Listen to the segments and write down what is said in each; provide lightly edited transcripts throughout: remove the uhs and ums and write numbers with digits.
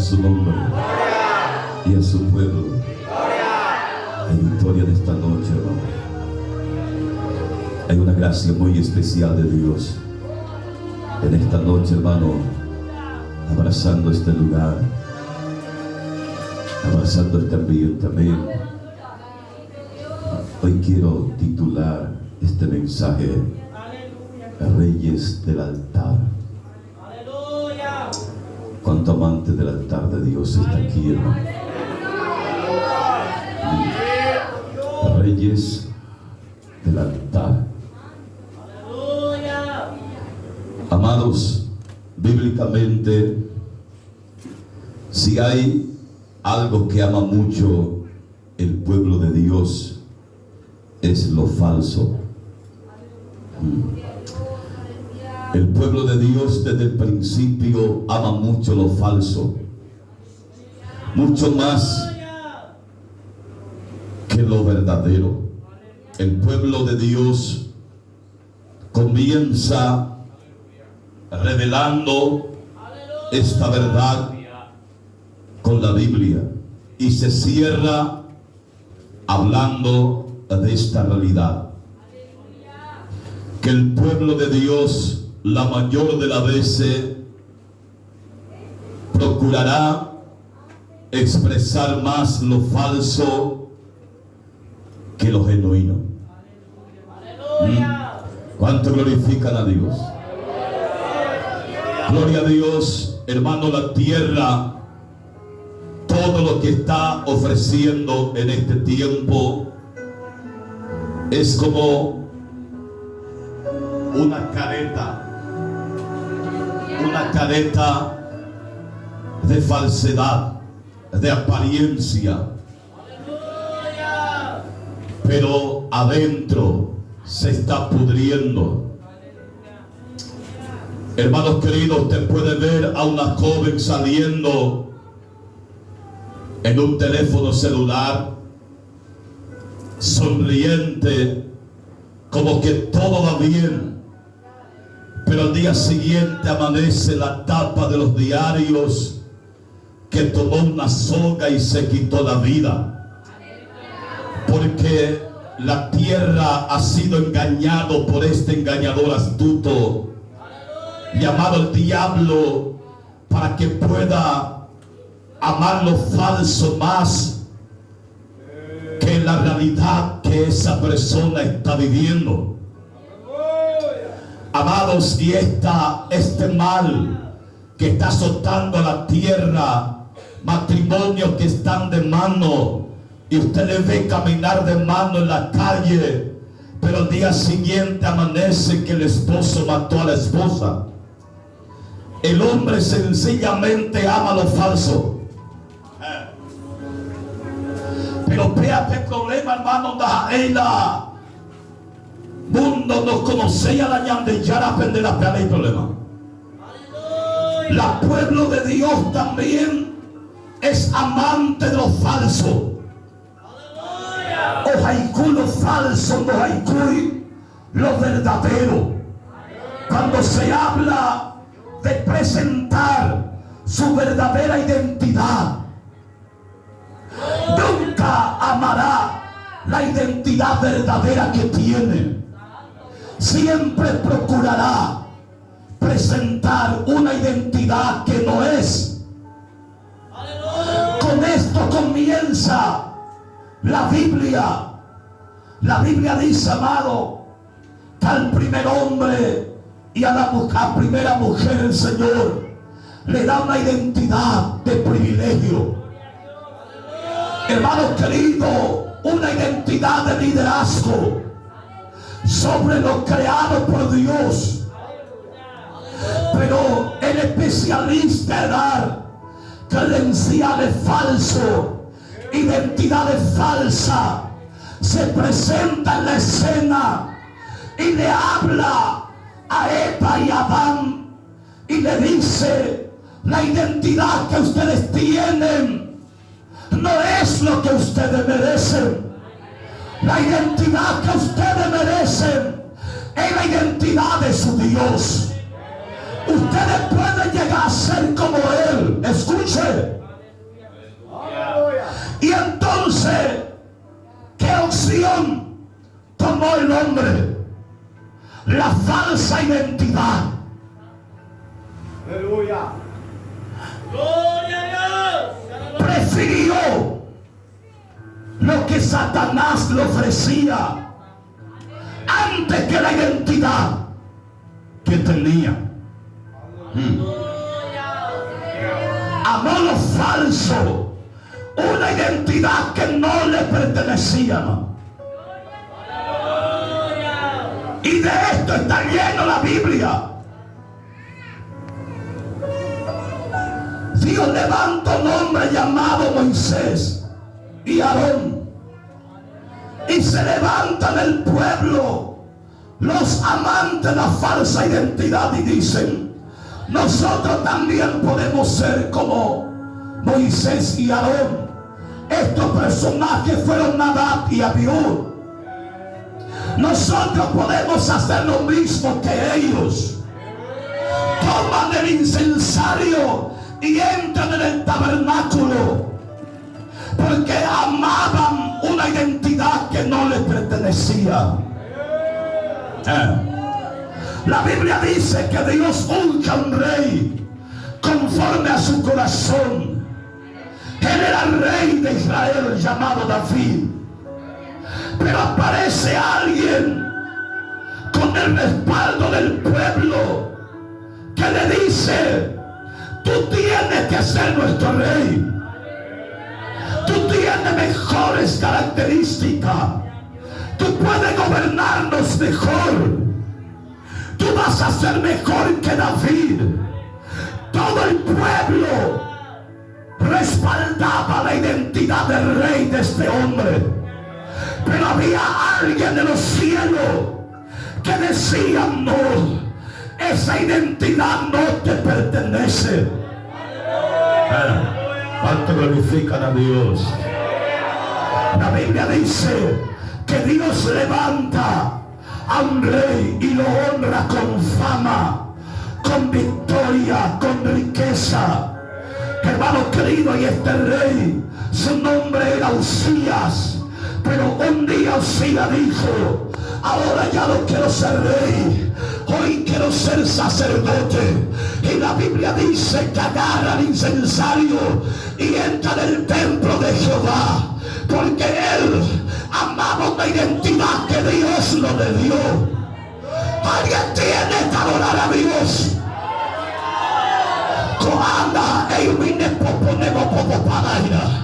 su nombre y a su pueblo. Hay victoria en esta noche, hermano. Hay una gracia muy especial de Dios en esta noche, hermano, abrazando este lugar, abrazando este ambiente. Amén. Hoy quiero titular este mensaje: Reyes del altar. ¿Cuánto amante del altar de Dios está aquí, hermano? Reyes del altar. Amados, bíblicamente, si hay algo que ama mucho el pueblo de Dios, es lo falso. El pueblo de Dios desde el principio ama mucho lo falso, mucho más que lo verdadero. El pueblo de Dios comienza revelando esta verdad con la Biblia y se cierra hablando de esta realidad, que el pueblo de Dios la mayor de las veces procurará expresar más lo falso que lo genuino. ¿Cuánto glorifican a Dios? Gloria a Dios, hermano. La tierra, todo lo que está ofreciendo en este tiempo es como una careta de falsedad, de apariencia, pero adentro se está pudriendo. Hermanos queridos, usted puede ver a una joven saliendo en un teléfono celular, sonriente, como que todo va bien, pero al día siguiente amanece la tapa de los diarios que tomó una soga y se quitó la vida, porque la tierra ha sido engañado por este engañador astuto llamado el diablo, para que pueda amar lo falso más que la realidad que esa persona está viviendo. Amados, y este mal que está azotando a la tierra, matrimonios que están de mano, y usted le ve caminar de mano en la calle, pero al día siguiente amanece que el esposo mató a la esposa. El hombre sencillamente ama lo falso. Pero fíjate el problema, hermano, da mundo no conocía la ñandellana pendela peala y problema. La pueblo de Dios también es amante de lo falso. Ojaicú lo falso, no ojaicú lo verdadero. Cuando se habla de presentar su verdadera identidad, nunca amará la identidad verdadera que tiene. Siempre procurará presentar una identidad que no es. Con esto comienza la Biblia. La Biblia dice, amado, que al primer hombre y a la primera mujer el Señor le da una identidad de privilegio. Hermano querido, una identidad de liderazgo sobre lo creado por Dios. Pero el especialista en dar credenciales falsos, identidades falsas, se presenta en la escena y le habla a Eva y a Adán y le dice: la identidad que ustedes tienen no es lo que ustedes merecen. La identidad que ustedes merecen es la identidad de su Dios. Ustedes pueden llegar a ser como Él. Escuche. Y entonces, ¿qué opción tomó el hombre? La falsa identidad. Aleluya. Gloria a Dios. Prefirió lo que Satanás le ofrecía antes que la identidad que tenía. Amó lo falso, una identidad que no le pertenecía. Y de esto está lleno la Biblia. Dios levanta un hombre llamado Moisés y Aarón, y se levantan el pueblo, los amantes de la falsa identidad, y dicen: nosotros también podemos ser como Moisés y Aarón. Estos personajes fueron Nadab y Abiú. Nosotros podemos hacer lo mismo que ellos. Toman el incensario y entran en el tabernáculo, porque amaban una identidad que no les pertenecía. La Biblia dice que Dios unge a un rey conforme a su corazón. Él era el rey de Israel llamado David. Pero aparece alguien con el respaldo del pueblo que le dice: tú tienes que ser nuestro rey. Tú tienes mejores características. Tú puedes gobernarnos mejor. Tú vas a ser mejor que David. Todo el pueblo respaldaba la identidad del rey de este hombre. Pero había alguien de los cielos que decía: no, esa identidad no te pertenece. ¿Cuánto glorifican a Dios? La Biblia dice que Dios levanta a un rey y lo honra con fama, con victoria, con riqueza. Hermano querido, y este rey, su nombre era Usías. Pero un día Usías dijo: ahora ya no quiero ser rey, hoy quiero ser sacerdote. Y la Biblia dice que agarra el incensario y entra en el templo de Jehová, porque él amaba una identidad que Dios no le dio. Alguien tiene que adorar a Dios. Coanda e humine poponemos poco palabra.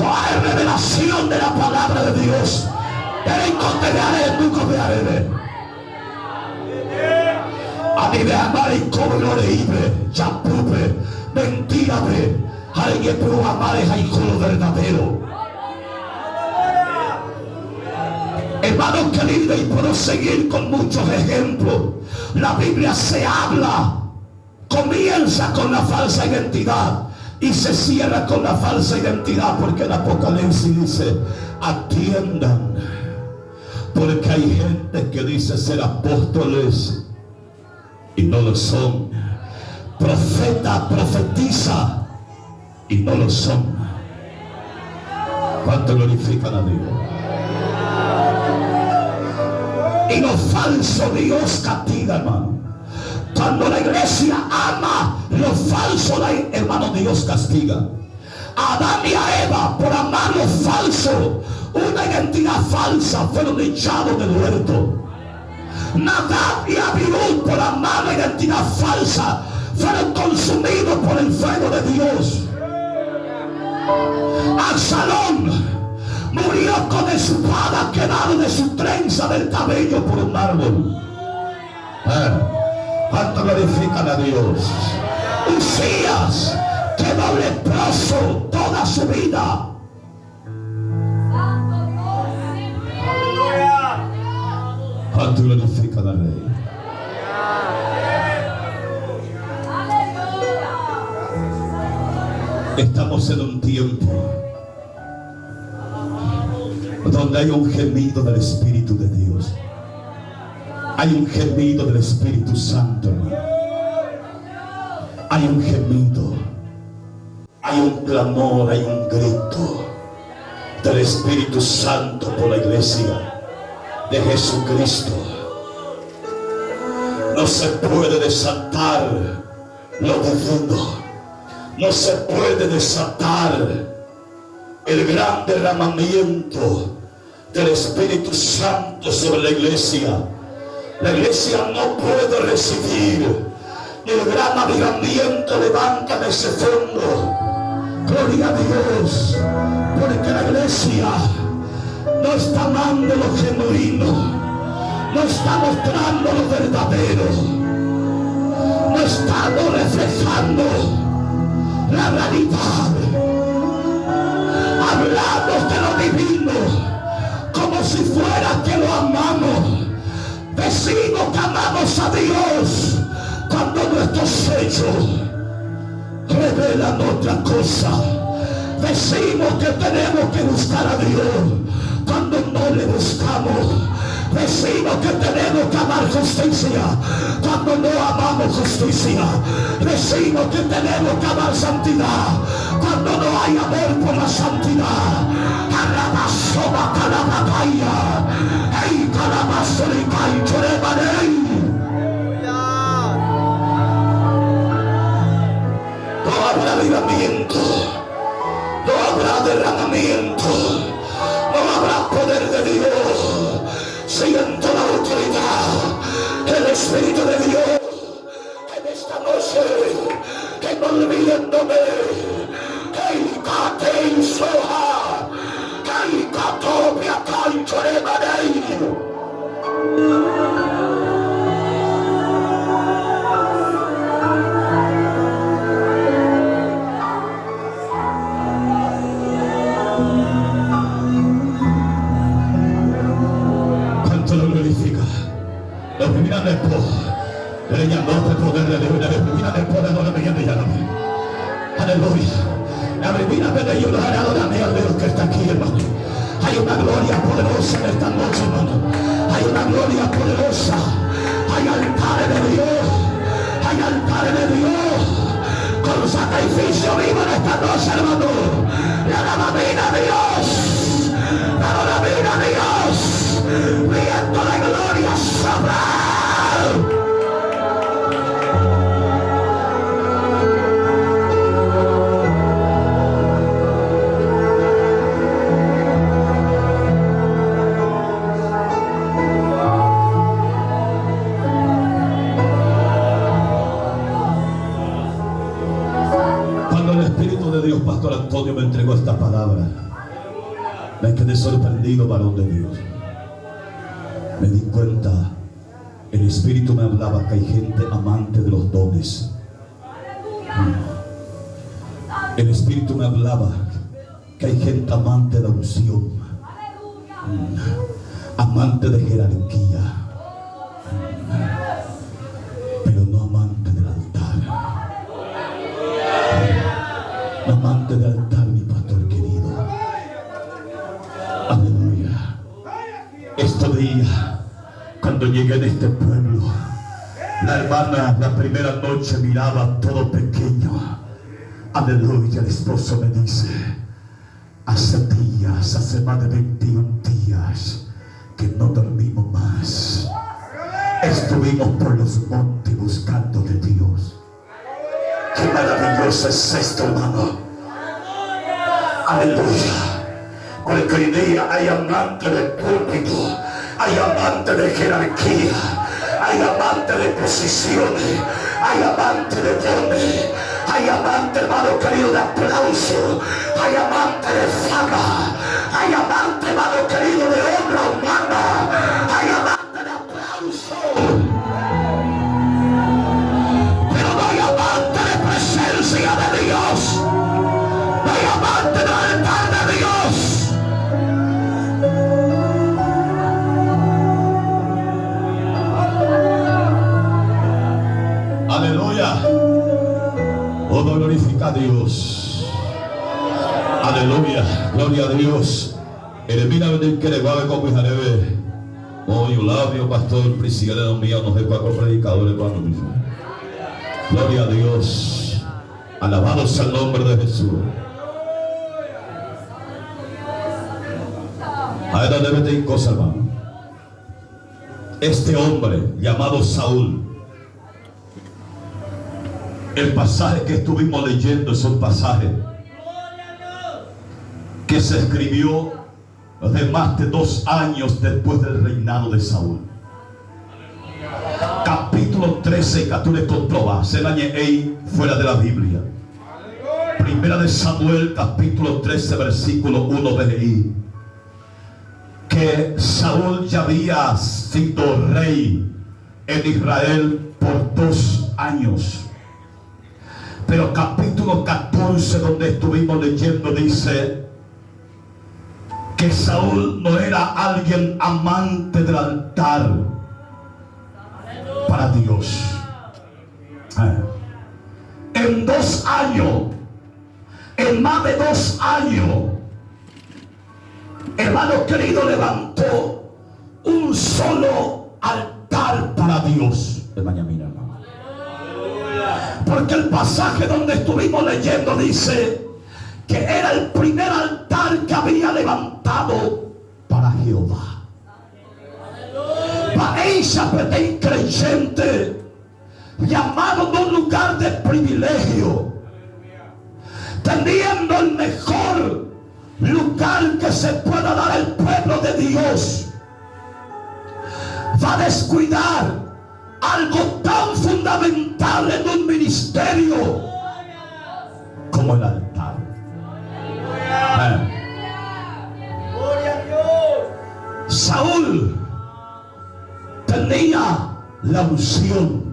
Hay revelación de la palabra de Dios. A mí me amaré como lo leíble, ya pupe, mentira, alguien pudo amar es hijo verdadero. Hermano querido, y puedo seguir con muchos ejemplos. La Biblia se habla, comienza con la falsa identidad y se cierra con la falsa identidad, porque el Apocalipsis dice: atiendan, porque hay gente que dice ser apóstoles y no lo son, profeta, profetiza y no lo son. ¿Cuánto glorifican a Dios? Y lo falso Dios castiga, hermano. Cuando la iglesia ama lo falso, hermano, Dios castiga. A Adán y a Eva, por amar lo falso, una identidad falsa, fueron echados del huerto. Nadab y Abiú, por amar la identidad falsa, fueron consumidos por el fuego de Dios. Absalón murió con espada quedado de su trenza del cabello por un árbol. ¿Cuánto glorifican a Dios? Usías quedó leproso toda su vida. ¿Cuánto glorifican al Rey? Estamos en un tiempo donde hay un gemido del Espíritu de Dios. Hay un gemido del Espíritu Santo, hermano. hay un gemido, hay un clamor, hay un grito del Espíritu Santo por la iglesia de Jesucristo. No se puede desatar lo divino, no se puede desatar el gran derramamiento del Espíritu Santo sobre la iglesia. La iglesia no puede recibir el gran avivamiento. Levántame ese fondo, gloria a Dios, porque la iglesia no está amando lo genuino, no está mostrando lo verdadero, no estamos reflejando la realidad. Hablamos de lo divino como si fuera que lo amamos. Decimos que amamos a Dios cuando nuestros hechos revelan otra cosa. Decimos que tenemos que buscar a Dios cuando no le buscamos. Decimos que tenemos que amar justicia cuando no amamos justicia. Decimos que tenemos que amar santidad cuando no hay amor por la santidad. Calabazoba, calabacaya, ey, calabazorica y choremaney. No habrá avivamiento, no habrá derramamiento, no habrá poder de Dios. Siento la autoridad del Espíritu de Dios en esta noche, que envolviéndome, que cate y soja, que catopia cancho de maneiro. Lo primero después, le llamó el poder de Dios, la primera después de la mañana ya no. Aleluya. La primera vez de yo lo haré adorar a Dios que está aquí, hermano. Hay una gloria poderosa en esta noche, hermano. Hay una gloria poderosa. Hay altares de Dios. Hay altares de Dios. Con sacrificio vivo en esta noche, hermano. La alabanza a Dios. La alabanza a Dios. Viendo la gloria sobrar. Cuando el Espíritu de Dios, Pastor Antonio, me entregó esta palabra, me quedé sorprendido, varón de Dios. Me di cuenta, el Espíritu me hablaba que hay gente amante de los dones. El Espíritu me hablaba que hay gente amante de la unción, amante de jerarquía, pero no amante del altar. No amante del altar, mi pastor querido. Aleluya. Este día, cuando llegué a este pueblo, la hermana la primera noche miraba todo pequeño. Aleluya. El esposo me dice: hace días, hace más de 21 días que no dormimos más. Estuvimos por los montes buscando de Dios. Qué maravilloso es esto, hermano. Aleluya. Porque hoy día hay amantes del púlpito, hay amantes de jerarquía, hay amantes de posiciones, hay amantes de dones, hay amantes, hermano querido, de aplauso, hay amantes de fama, hay amantes, hermano querido, de honra humana, hay amantes de aplauso, pero no hay amantes de presencia de Dios, no hay amantes del altar de Dios. Aleluya. Oh, glorifica a Dios. Aleluya. Gloria a Dios. Elimina venir que le va a ver como hija de ver. Oh, yo labio, pastor, príncipe de mío, no sé cuál predicador, hermano mismo. Gloria a Dios. Alabado sea el nombre de Jesús. Ahí donde vete cosa, hermano. Este hombre llamado Saúl, el pasaje que estuvimos leyendo es un pasaje que se escribió de más de 2 años después del reinado de Saúl. Capítulo 13, que tú le comprobas, se dañe ahí fuera de la Biblia. Primera de Samuel, capítulo 13, versículo 1 de ahí. Que Saúl ya había sido rey en Israel por 2 años. Pero capítulo 14, donde estuvimos leyendo, dice que Saúl no era alguien amante del altar para Dios. En 2 años, en más de 2 años, hermano querido, levantó un solo altar para Dios. De mañana, hermano. Porque el pasaje donde estuvimos leyendo dice que era el primer altar que había levantado para Jehová. Para ella de creyente, llamado de un lugar de privilegio, teniendo el mejor lugar que se pueda dar al pueblo de Dios, va a descuidar algo tan fundamental en un ministerio como el altar. Saúl tenía la unción.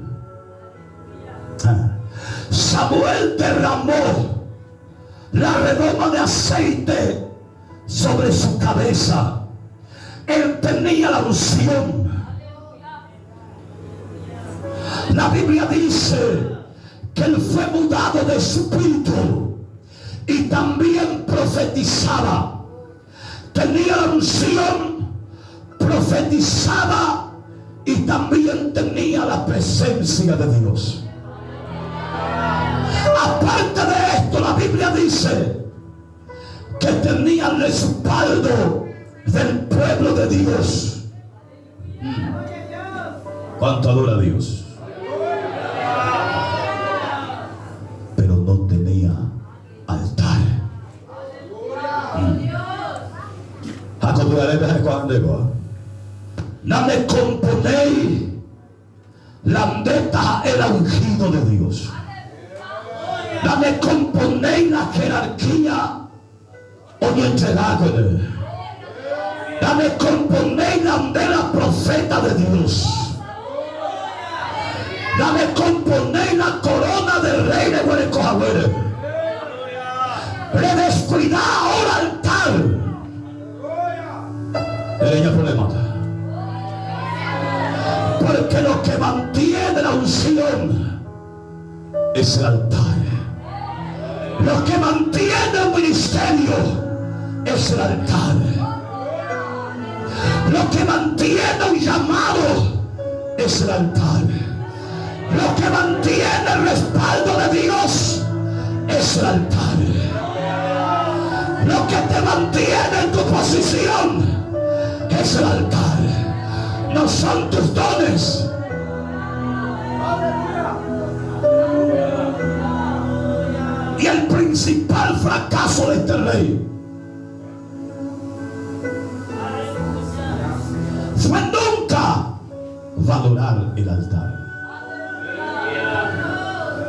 Samuel derramó la redoma de aceite sobre su cabeza. Él tenía la unción. La Biblia dice que él fue mudado de su espíritu y también profetizaba. Tenía la unción, profetizaba y también tenía la presencia de Dios. Aparte de esto, la Biblia dice que tenía el respaldo del pueblo de Dios. ¿Cuánto adora a Dios? Pero no tenía altar. Name componéis la andeta el ungido de Dios. Name componéis la jerarquía o no entregágole. Name componéis la andela profeta de Dios. Dame componer la corona del rey de Huerecojahuere. Le descuida ahora el altar. Ella problema. Porque lo que mantiene la unción es el altar. Lo que mantiene el ministerio es el altar. Lo que mantiene un llamado es el altar. Lo que mantiene el respaldo de Dios es el altar. Lo que te mantiene en tu posición es el altar. No son tus dones. Y el principal fracaso de este rey fue nunca valorar el altar.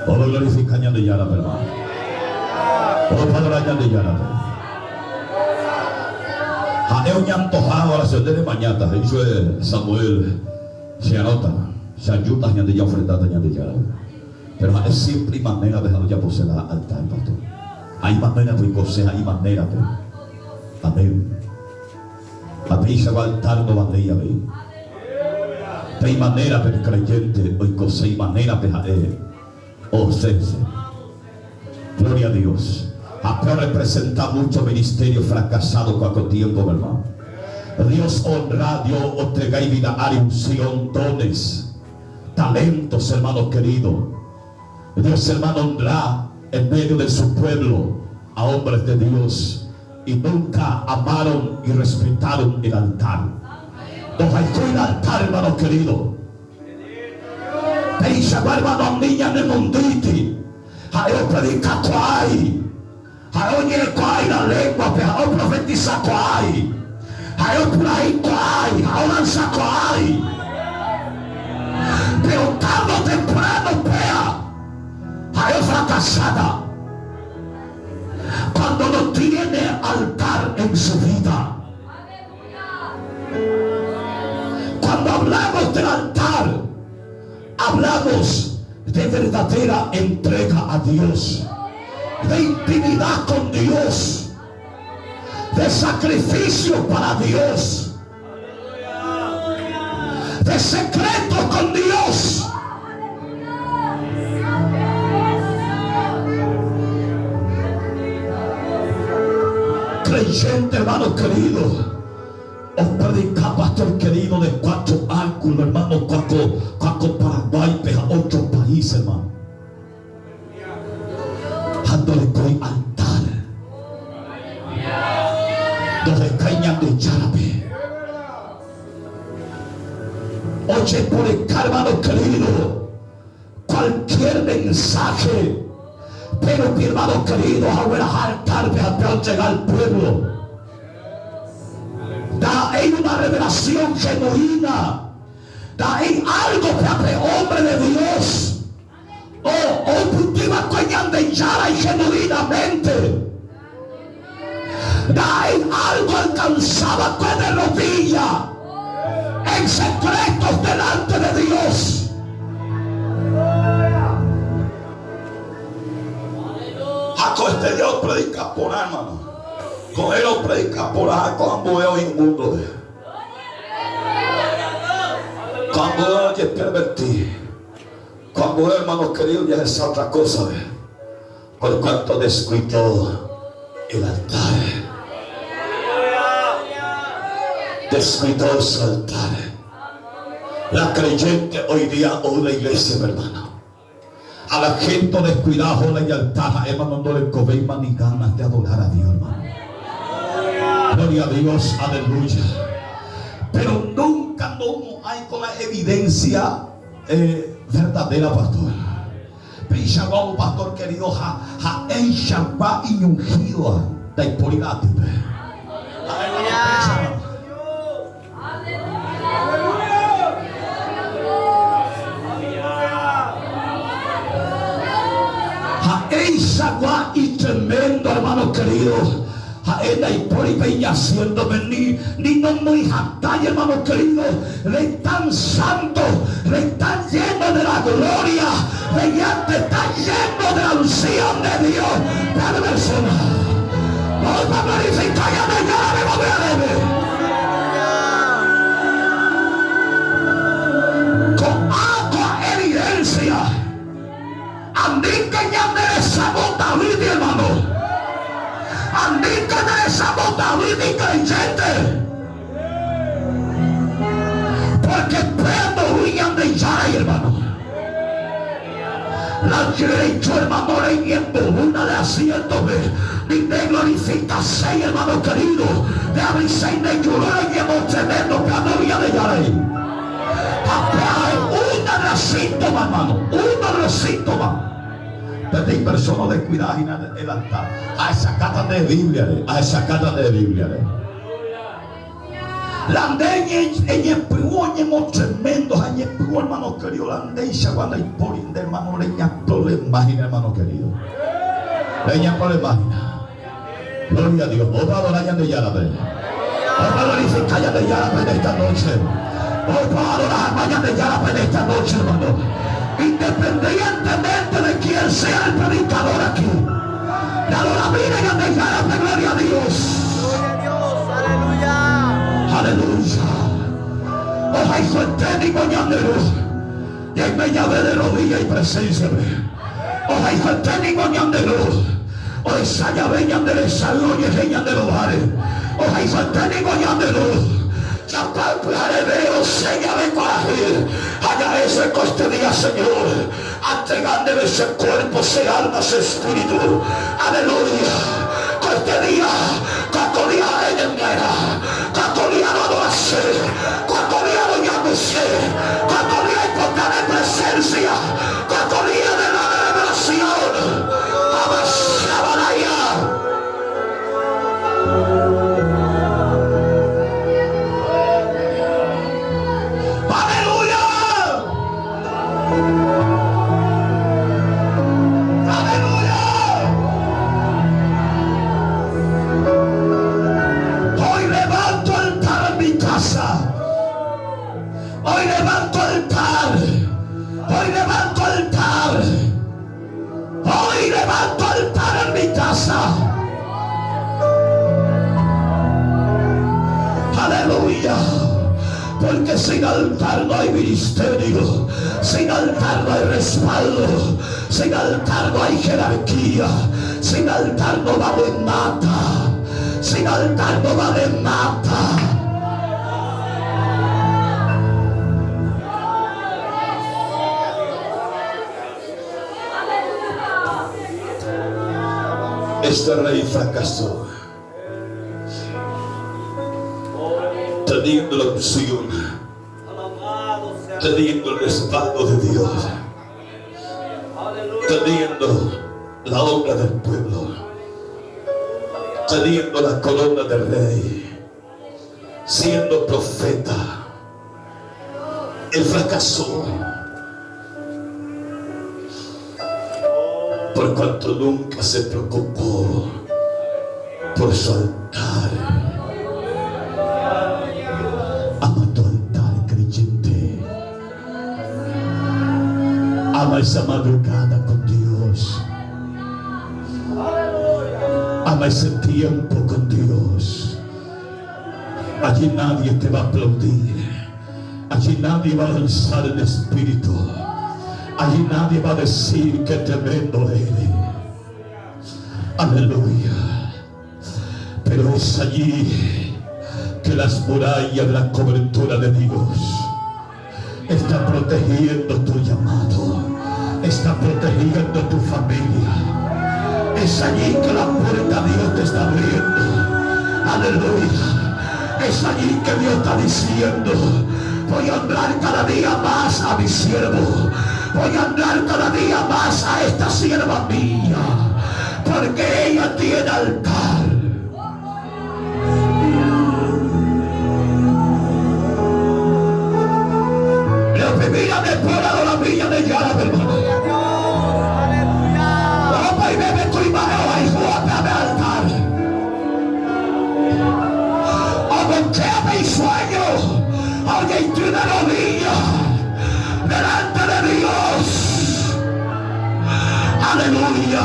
Oh, glorifica de Yara, hermano. Oh, Padre de Yara. Ha un antojado a la ciudad de mañana. Dice Samuel, se anota, se ayuda a de ya ofrendada de Yara. Pero es siempre manera de dejar ya poseer al altar, pastor. Hay manera de coser, hay manera de. Amén. A ti se va al altar, no va a leer. Hay manera de creyente, hoy coser, hay manera de jaer. Oh, sense. Gloria a Dios. Acá representa mucho ministerio fracasado con aquel tiempo, hermano. Dios honra, Dios entrega y vida a unción, dones, talentos, hermano querido. Dios, hermano, honra en medio de su pueblo a hombres de Dios y nunca amaron y respetaron el altar. Nos hay el altar, hermano querido. Dice, hermano, niña de munditi. Hayo predica kwai. Hayo nye kwai la lengua, hayo profetiza kwai. Hayo purai kwai, hayo lanza kwai. Pero tarde o temprano pea. Hayo fracasada. Cuando no tiene altar en su vida. Cuando hablamos del altar, hablamos de verdadera entrega a Dios, de intimidad con Dios, de sacrificio para Dios, de secreto con Dios. Creyente, hermano querido, os predica, pastor querido, de 4 ángulos, hermano, Cuaco, Paraguay, peja 8 países, hermano. Dándole con altar. Donde cañan de Yarabe. Oye, por el hermano querido, cualquier mensaje, pero mi hermano querido, ahora altar, peja llegar al pueblo. Da en una revelación genuina, da en algo que hombre de Dios, o cultiva coñan de yara y genuinamente, da en algo alcanzada con de rodilla, en secretos delante de Dios. Jaco este Dios predica por hermano. Con él lo predica por ahí, cuando veo inmundo. Cuando veo oye pervertir. Cuando veo, hermanos queridos, ya es otra cosa. Por cuanto descuidó el altar. Descuidó su altar. La creyente hoy día, hoy la iglesia, hermano. A la gente descuidada, la altar, hermano, no le cobeima ni ganas de adorar a Dios, hermano. Gloria a Dios, aleluya. Pero nunca no hay con la evidencia verdadera, pastor. Pensaba, pastor querido, en Shabbat y ungido de Hipólita. En Shabbat y tremendo, hermano querido. Aena y por y peña haciéndome ni no muy jactay, hermano querido, le tan santo, le tan lleno de la gloria, le tan lleno de la unción de Dios, cada persona. Vamos a glorificar y a negar, con agua evidencia, andí que ya me desabota David, hermano. Andika de esa David y creyente, porque prendo huían de Yara, hermano. La derecha, hermano, leyendo una de asientos ni de glorifica 6, hermano querido, de avisar de llorar y hemos tremendo que no había de Yara. Una de las síntomas, hermano, una de los síntomas. Hay personas de cuidar el altar. A esa cata de Biblia, a esa cata de Biblia. La andeña en el primer tremendo, en el primer hermano querido, la andeña cuando hay por de hermano leña problemas, hermano querido. Leña problemas. Gloria a Dios. Otra adoración de Yarabe. Otra glorificación de Yarabe esta noche. Otra adoración de Yarabe esta noche, hermano. Independientemente de quién sea el predicador aquí, la adoración de Yarabe, gloria a Dios. Gloria a Dios, aleluya. Aleluya. Ojalá hijo el técnico ñandero. Y ahí me llave de rodilla y presencia. Ojalá hijo el técnico ñandero. O esa llave ñandero, esa gloria de ñandero vale. Ojalá hijo el técnico ñandero. La palabra de Dios, séñame coraje. Haga eso en este día, Señor. Entregándole ese cuerpo, ese alma, ese espíritu. Aleluya. Este día, cuando día de muera, cuando día no lo hace, cuando día lo llame, cuando día hay poca de presencia, cuando día de la revelación. Hoy levanto altar. Hoy levanto altar. Hoy levanto altar en mi casa. Aleluya. Porque sin altar no hay ministerio. Sin altar no hay respaldo. Sin altar no hay jerarquía. Sin altar no vale nada. Sin altar no vale nada. Este rey fracasó, teniendo la unción, teniendo el respaldo de Dios, teniendo la honra del pueblo, teniendo la corona del rey, siendo profeta. Él fracasó por cuanto nunca se preocupó por su altar. Ama tu altar, creyente. Ama esa madrugada con Dios. Ama ese tiempo con Dios. Allí nadie te va a aplaudir. Allí nadie va a danzar en espíritu. Allí nadie va a decir que tremendo eres. Aleluya. Pero es allí que las murallas de la cobertura de Dios están protegiendo tu llamado, están protegiendo tu familia. Es allí que la puerta de Dios te está abriendo. Aleluya. Es allí que Dios está diciendo: voy a honrar cada día más a mi siervo. Voy a honrar cada día más a esta sierva mía, porque ella tiene altar. La bebida de pura la villa de Yara, hermano. Opa y bebe tu imagen, ay, guápame altar. Aguantea mi sueño, oye, y tu de rodilla delante de Dios. Aleluya.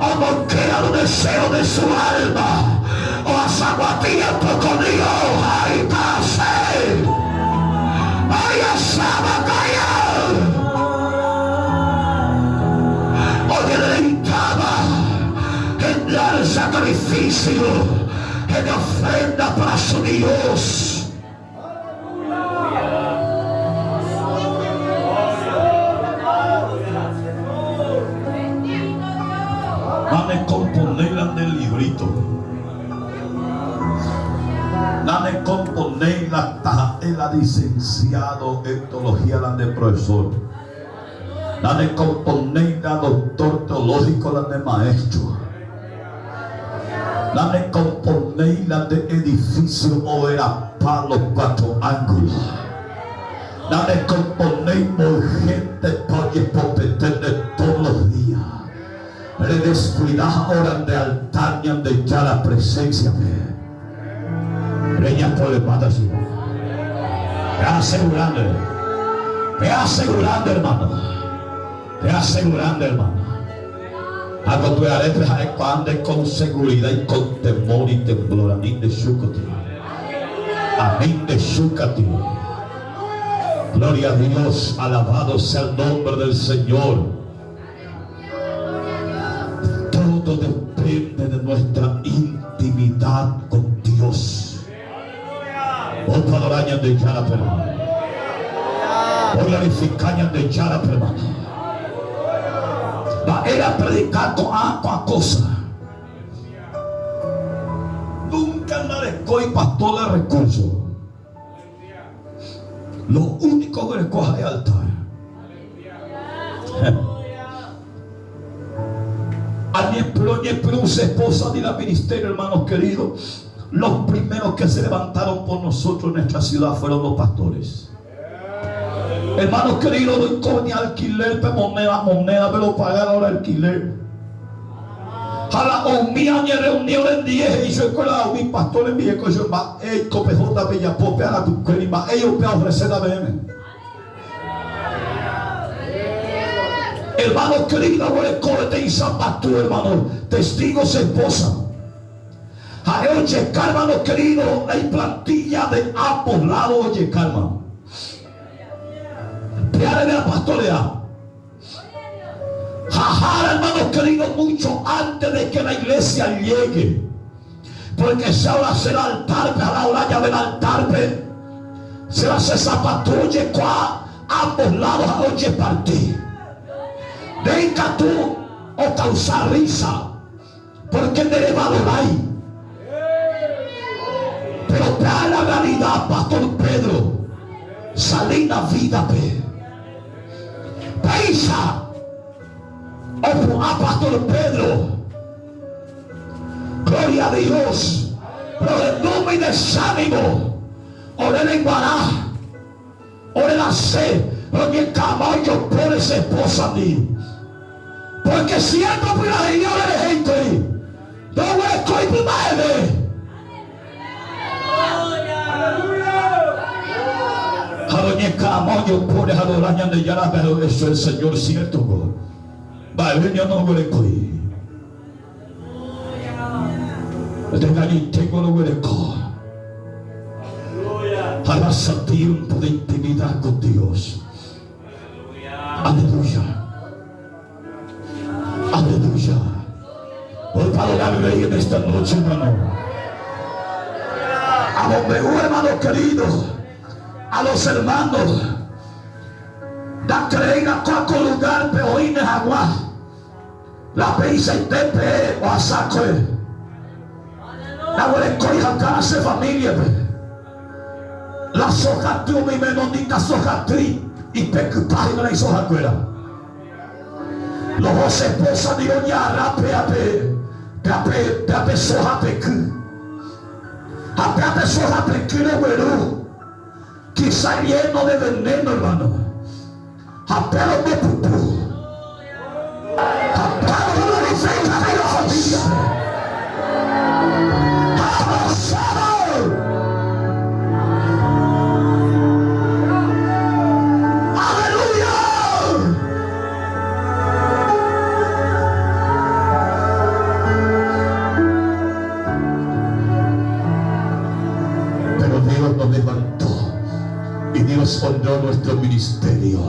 O moquea los deseos de su alma, o a tiempo con Dios. Ay, pase. Ay, asaba callar. Oye, deleitaba en dar el sacrificio, en ofrenda para su Dios. Dame componerla del librito. Dame componerla la licenciado en teología la de profesor. Dame componerla doctor teológico la de maestro. Dame componerla de edificio o era palo 4 ángulos. Dame componer por gente por pretender todos los días. Le descuidas horas de altar y de ya la presencia de Reña por el así. Ve asegurando hermano. Ve asegurando hermano. Algo tu haré cuando con seguridad y con temor y temblor. Amén de Shukati. Amén de Shukati. Gloria a Dios, alabado sea el nombre del Señor. Todo depende de nuestra intimidad con Dios. Otra doraña de Yara Permana. Glorificaña de Yara Permana. Va a predicar con a cosa. Nunca marecó y pastor de recursos. Lo único que recoja es altar. Ni Perú, esposa ni la ministerio, hermanos queridos. Los primeros que se levantaron por nosotros en nuestra ciudad fueron los pastores. Hermanos queridos, no hay ni alquiler, pero moneda, pero pagar ahora alquiler. A la omía ni reunión en 10 y yo con la mi pastor en viejo yo va el copejota bella pope a la tu crema ellos pe ofrecer a BM. Hermanos queridos, recuerden y zapato, hermano, testigos esposa. A oye, hermanos queridos, hay plantilla de ambos lados, oye, calma. Piare de la pastorea. Jajar, hermanos queridos, mucho antes de que la iglesia llegue. Porque se va a hacer altar, a la hora ya del altar, se va a hacer zapato, oye, a ambos lados, a oye, partir. Venga tú o causar risa, porque te va a doler. Pero para la realidad, Pastor Pedro, salina vida, pensa, o a Pastor Pedro, gloria a Dios, pero de nombre y desánimo, o de lenguará, o de la sed, o de caballo por esa esposa a mí. Porque siempre por la señora de gente, no hueco y primero. Camoño por el adoraña de Yara, pero eso es el Señor cierto. Va, yo no hueco. Tengo lo hueco. Harás tiempo de intimidad con Dios. Aleluya. Aleluya. Hoy para la rey en esta noche, hermano. A donde hermano querido, a los hermanos, da creída cualquier lugar, pero hoy en agua, la peisa y tepe o a saco, la huele coja casa familia, la soja tú mi menonita soja tri y pecupaje no la hizo jacuera. Los dos esposas digo ya rape soja pecu soja pecu no güero quizá lleno de veneno hermano apelo de pupú apelo de la defensa de la familia abrazado. Honró nuestro ministerio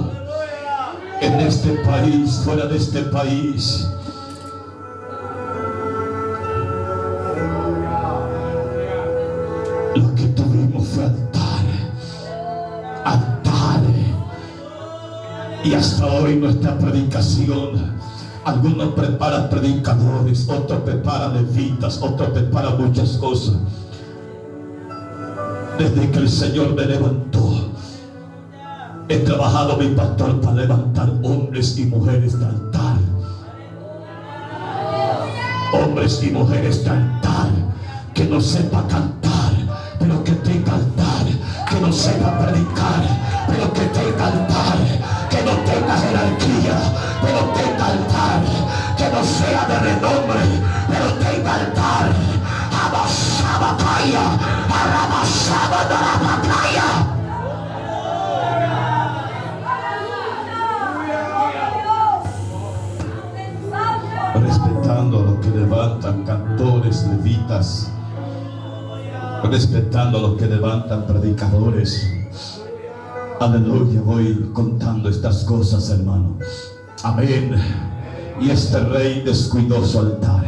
en este país, fuera de este país. Lo que tuvimos fue altar. Y hasta hoy nuestra predicación, algunos preparan predicadores, otros preparan levitas, otros preparan muchas cosas. Desde que el Señor me levantó, he trabajado, mi pastor, para levantar hombres y mujeres de altar. Hombres y mujeres de altar, que no sepa cantar, pero que tenga altar, que no sepa predicar, pero que tenga altar, que no tenga jerarquía, pero tenga altar, que no sea de renombre, pero tenga altar. Abasaba caia, arabasaba de la batalla. Respetando a los que levantan cantores, levitas, respetando a los que levantan predicadores. Aleluya, voy contando estas cosas, hermano. Amén. Y este rey descuidó su altar,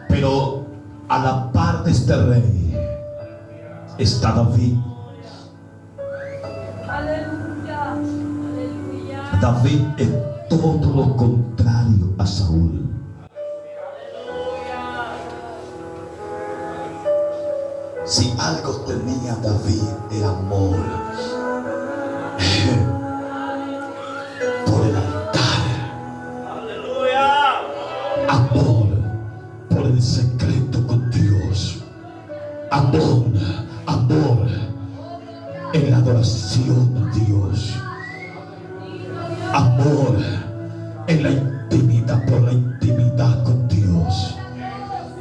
pero a la par de este rey está David. Aleluya. Aleluya. David es todo lo contrario a Saúl. Si algo tenía David era amor por el altar, amor por el secreto con Dios, amor en la adoración a Dios, amor en la intimidad, por la intimidad con Dios.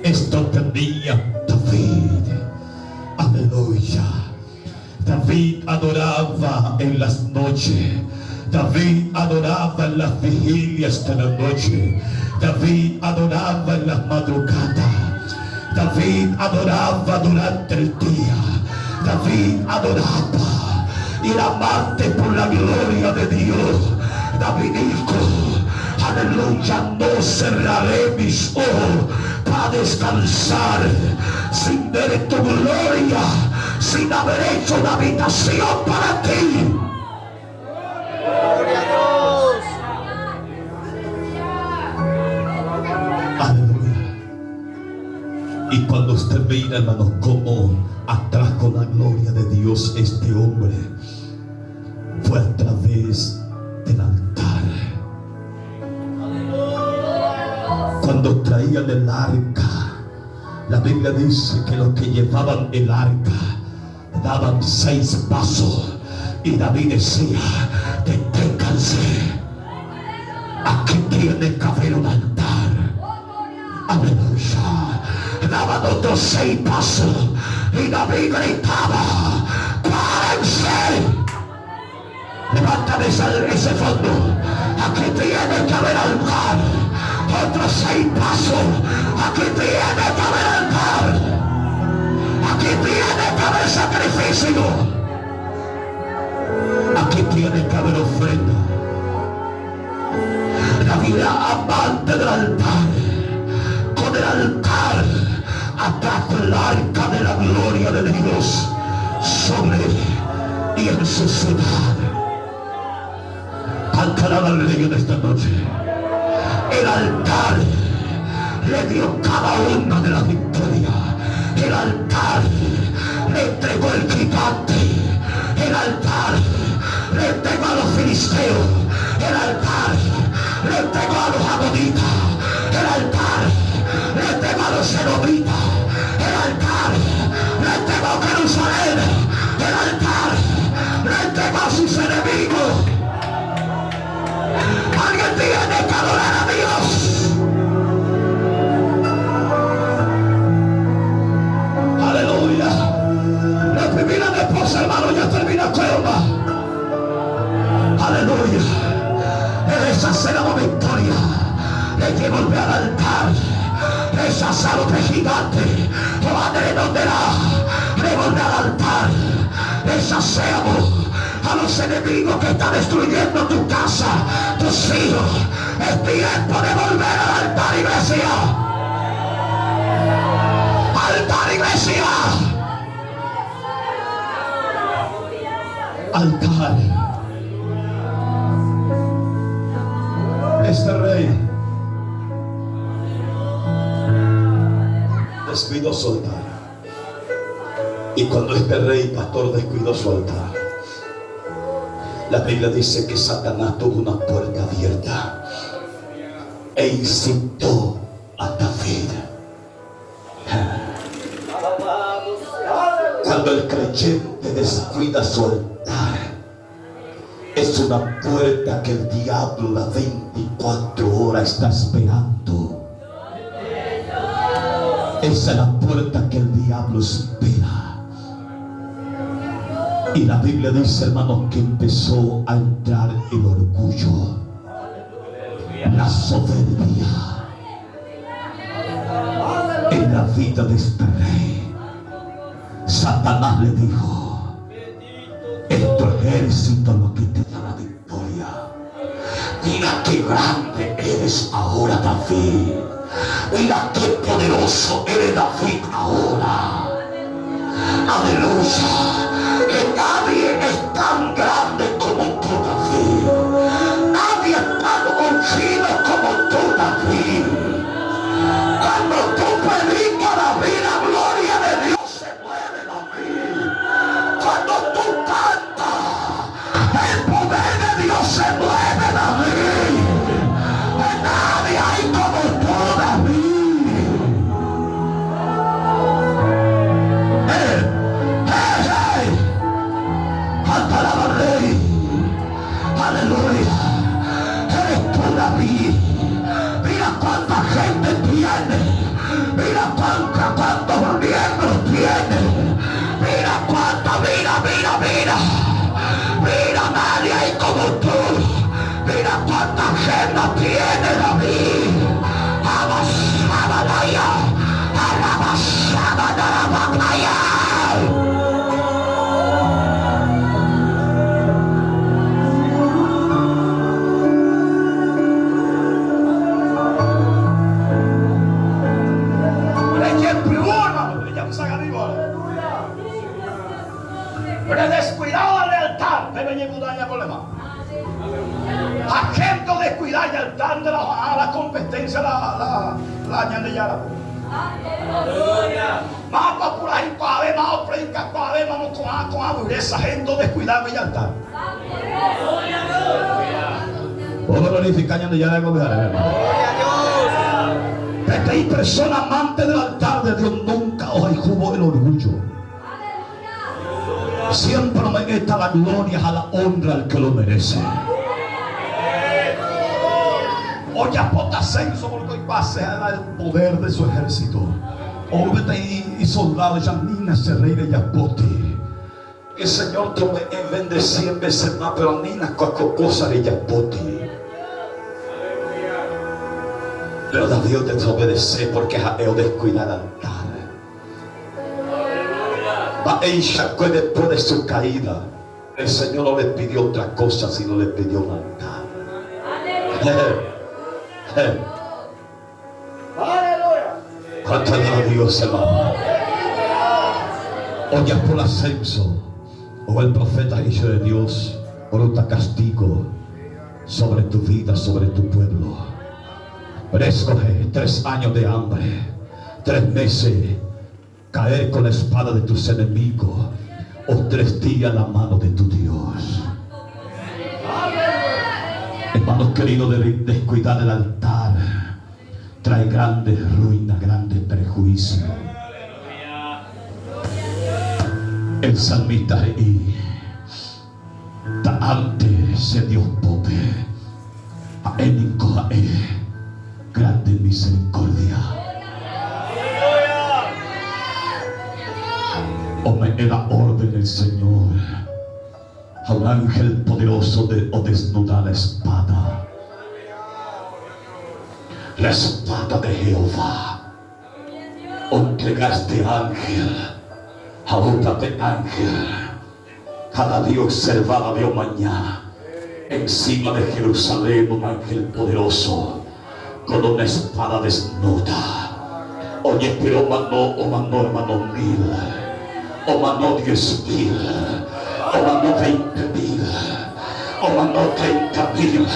Esto tenía David. Aleluya. David adoraba en las noches. David adoraba en las vigilias de la noche. David adoraba en las madrugadas. David adoraba durante el día. David adoraba y era amante por la gloria de Dios. David dijo: aleluya, no cerraré mis ojos para descansar sin ver tu gloria, sin haber hecho una habitación para ti. Gloria a Dios. Aleluya. Y cuando usted mira, hermano, cómo atrajo la gloria de Dios este hombre, fue a través del altar. Cuando traían el arca, la Biblia dice que los que llevaban el arca daban 6 pasos, y David decía: deténganse, aquí tiene que haber un altar. Aleluya. Daban otros 6 pasos y David gritaba: párense, levántame ese fondo, aquí tiene que haber altar. Otros 6 pasos, aquí tiene que haber altar, aquí tiene que haber sacrificio, aquí tiene que haber ofrenda. David era amante del altar. Con el altar atrajo el arca de la gloria de Dios sobre y en su ciudad. Alcanzará al rey de esta noche. El altar le dio cada una de las victorias. El altar le entregó el gigante. El altar le entregó a los filisteos. El altar le entregó a los amonitas. El altar le entregó a los edomitas. El altar le entregó a Jerusalén. El altar le entregó a sus enemigos. Alguien tiene que adorar a Dios. Aleluya. La primera de esposa, hermano, ya termina Cueva. Aleluya. Esa será la victoria. Hay que volver al altar. Esa salud de gigante. Padre, ¿dónde la? De volver al altar. Esa seamos a los enemigos que están destruyendo tu casa, tus hijos. Es tiempo de volver al altar, iglesia. Altar, iglesia. Altar. Este rey descuidó su altar. Y cuando este rey, pastor, descuidó su altar, la Biblia dice que Satanás tuvo una puerta abierta e incitó a David. Cuando el creyente descuida su altar, es una puerta que el diablo las 24 horas está esperando. Esa es la puerta que el diablo espera. Y la Biblia dice, hermano, que empezó a entrar el orgullo, la soberbia en la vida de este rey. Satanás le dijo: es tu ejército lo que te da la victoria. Mira qué grande eres ahora, David. Mira qué poderoso eres, David, ahora. Aleluya. Que nadie es tan grande como tú, David. Nadie es tan ungido como tú, David. Cuando tú predicas, David, la gloria de Dios se mueve, David. Cuando tú cantas, el poder de Dios se mueve, David. Nadie hay como tú, David. Alaba al Rey. Aleluya. Eres tú, David. Mira cuánta gente tiene. Mira cuántos miembros tiene. Mira cuánta, mira. Mira, nadie hay como tú. Mira cuánta gente tiene, David. Abasabadaya. Abasabadaya. Pero descuidado la lealtad, pero llegó un daño problema. Agente descuidar el altar de la competencia, la añade ya la. Más por ahí, para ver, más predicar, para ver, vamos con agudeza, gente descuidar el altar. Vamos a glorificar ya la gobierno. Esta persona amante del altar de Dios nunca os jugó el orgullo. Siempre está la gloria, a la honra al que lo merece. Hoy apota censo porque hoy pase el poder de su ejército. Hoy y soldados ya nina se rey de yapote. El Señor te bendecía en veces más, pero nina cosa de yapote. Pero David desobedece porque Jael descuida el altar. Jacob después de su caída, el Señor no le pidió otra cosa sino le pidió un altar. Aleluya. ¿Cuánto alaba a Dios, hermano? Oye por el ascenso, o el profeta dice de Dios, por un castigo sobre tu vida, sobre tu pueblo. Pero escoge 3 años de hambre, 3 meses caer con la espada de tus enemigos, o 3 días la mano de tu Dios. Hermanos queridos, descuidar el altar trae grandes ruinas, grandes perjuicios. El salmista y antes se dio pope a énico grande misericordia. O me era orden el Señor a un ángel poderoso o desnudar la espada. La espada de Jehová. O entregaste ángel a otra de ángel. Cada día observaba vio mañana encima de Jerusalén un ángel poderoso con una espada desnuda. Oye, pero mandó, hermano 1000. O mandó 10.000, o mandó 20.000, o mandó 30.000,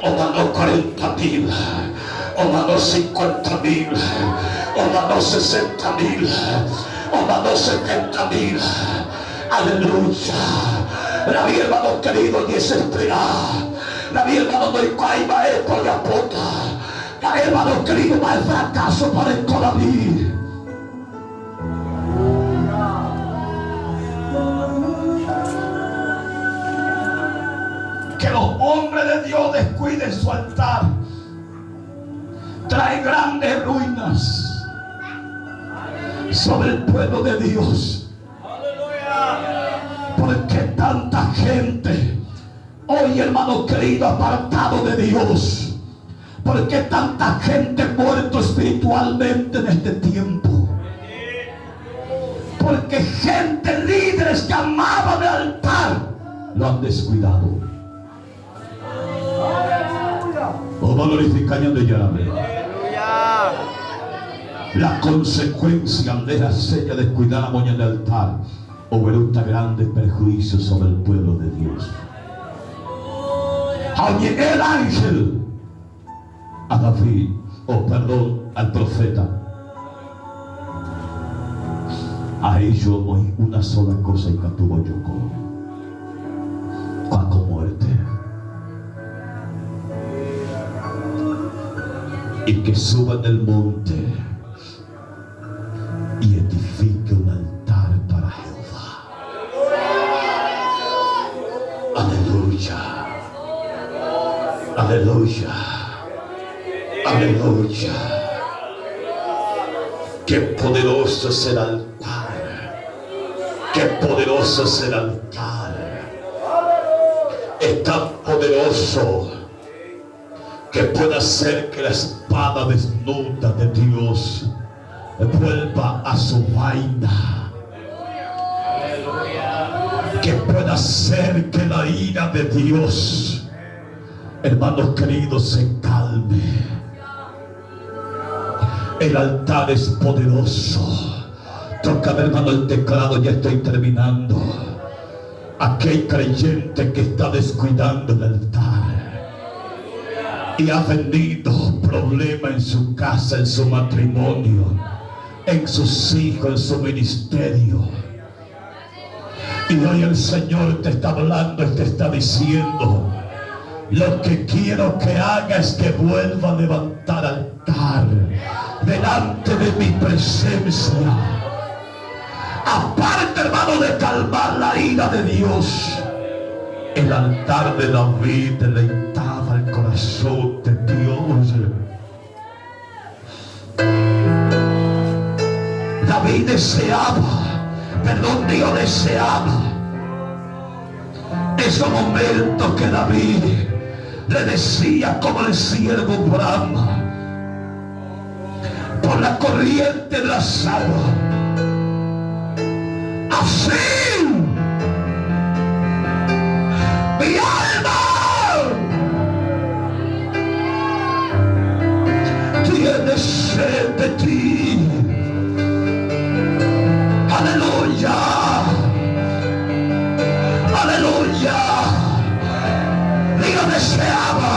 o mandó 40.000, o mandó 50.000, o mandó 60.000, o mandó 70.000. Aleluya. La mi hermano querido y es esperar. La mi hermano no hay caima esto y apota. La hermano querido va el fracaso para el David. Que los hombres de Dios descuiden su altar trae grandes ruinas sobre el pueblo de Dios. Porque tanta gente hoy, hermano querido, apartado de Dios. Porque tanta gente muerto espiritualmente en este tiempo. Porque gente, líderes que amaban el altar, lo han descuidado. O glorificando y llorando. la consecuencia de la seña descuidamos en el altar hubo grandes perjuicios sobre el pueblo de Dios. Aunque el ángel a David, al profeta, a ellos oí una sola cosa y que tuvo yo con muerte, y que suba del monte y edifique un altar para Jehová. Aleluya, aleluya, aleluya. Qué poderoso es el altar, qué poderoso es el altar. Es tan poderoso que puede hacer que la espada desnuda de Dios vuelva a su vaina, que puede hacer que la ira de Dios, hermanos queridos, se calme. El altar es poderoso. Tócame, hermano, el teclado, ya estoy terminando. Aquel creyente que está descuidando el altar y ha venido problemas en su casa, en su matrimonio, en sus hijos, en su ministerio, y hoy el Señor te está hablando y te está diciendo: lo que quiero que haga es que vuelva a levantar altar delante de mi presencia. Aparte, hermano, de calmar la ira de Dios, el altar de David deleitaba el corazón de Dios. David Dios deseaba esos momentos que David le decía como el siervo brama por la corriente de las aguas. Así mi alma tiene sed de ti. Aleluya, aleluya. Dios deseaba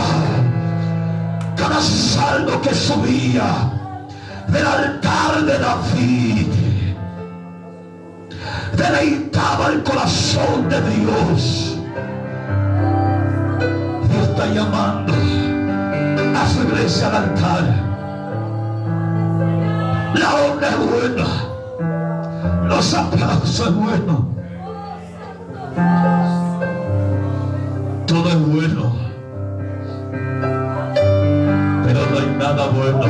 cada salmo que subía del altar de David, deleitaba el corazón de Dios. Dios está llamando a su iglesia al altar. La honra es buena, los aplausos es bueno, todo es bueno, pero no hay nada bueno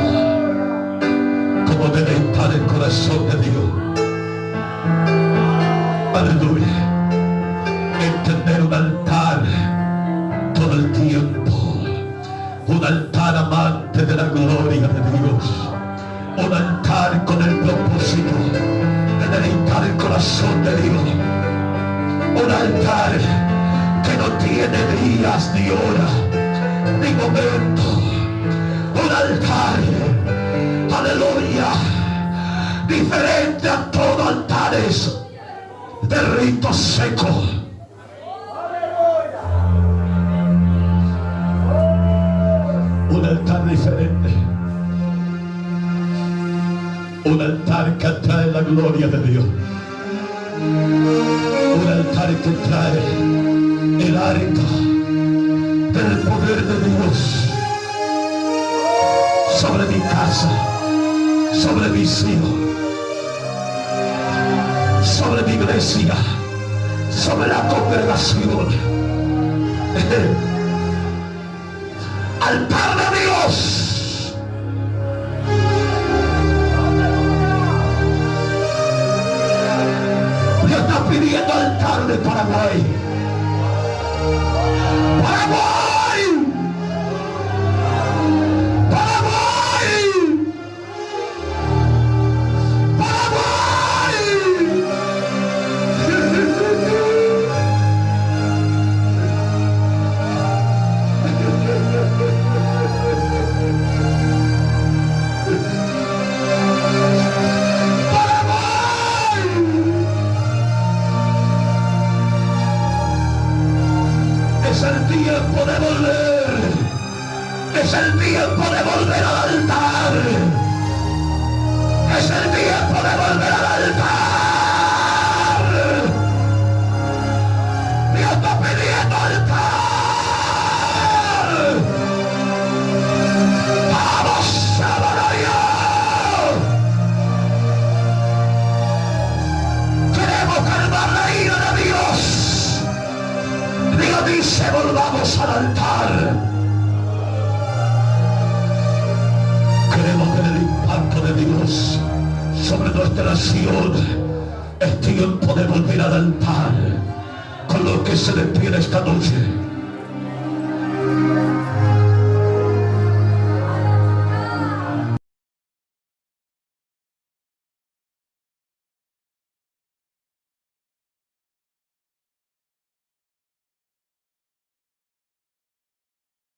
como deleitar el corazón de Dios. Aleluya. Entender un altar todo el tiempo, un altar amante de la gloria de Dios, un altar con el propósito de deleitar el corazón de Dios, un altar que no tiene días ni horas ni momentos, un altar, aleluya, diferente a todos altares de rito seco. Un altar diferente, un altar que trae la gloria de Dios, un altar que trae el arca del poder de Dios sobre mi casa, sobre mis hijos, sobre mi iglesia, sobre la congregación. Altar de Dios. Dios está pidiendo altar de Paraguay. Paraguay, Paraguay, Paraguay. Es el tiempo de volver al altar. Es el tiempo de volver al altar. Dios está pidiendo altar. Vamos a Baraya. Queremos calmar la ira de Dios. Dios dice, volvamos al altar. Queremos que el impacto de Dios sobre nuestra nación es tiempo de volver al altar. Con lo que se despide esta noche.